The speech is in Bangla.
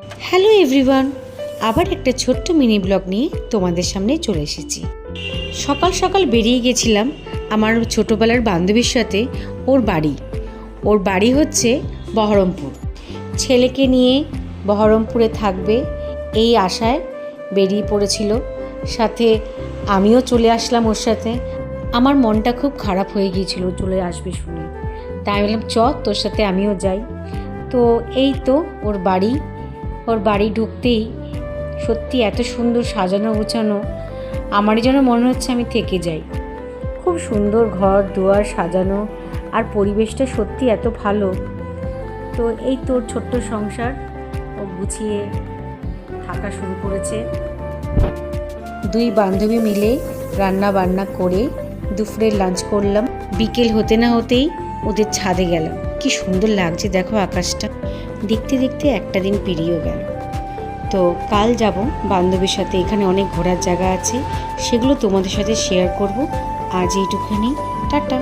হ্যালো এভরিওয়ান, আবার একটা ছোট্ট মিনি ব্লগ নিয়ে তোমাদের সামনে চলে এসেছি। সকাল সকাল বেরিয়ে গেছিলাম আমার ছোটোবেলার বান্ধবীর সাথে ওর বাড়ি হচ্ছে বহরমপুর। ছেলেকে নিয়ে বহরমপুরে থাকবে এই আশায় বেরিয়ে পড়েছিল, সাথে আমিও চলে আসলাম ওর সাথে। আমার মনটা খুব খারাপ হয়ে গিয়েছিল চলে আসবে শুনে, তাই বললাম চ তোর সাথে আমিও যাই। তো এই তো ওর বাড়ি ঢুকতেই সত্যি এত সুন্দর সাজানো গোছানো, আমারই যেন মনে হচ্ছে আমি থেকে যাই। খুব সুন্দর ঘর দুয়ার সাজানো, আর পরিবেশটা সত্যি এত ভালো। তো এই তোর ছোট্ট সংসার ও গুছিয়ে থাকা শুরু করেছে। দুই বান্ধবী মিলে রান্না বান্না করে দুপুরের লাঞ্চ করলাম। বিকেল হতে না হতেই ওদের ছাদে গেলাম। কি সুন্দর লাগছে দেখো আকাশটা, দেখতে দেখতে একটা দিন পেরিয়েও গেল। তো কাল যাব বান্ধবীর সাথে, এখানে অনেক ঘোরার জায়গা আছে, সেগুলো তোমাদের সাথে শেয়ার করব। আজ এইটুখানি, টাটা।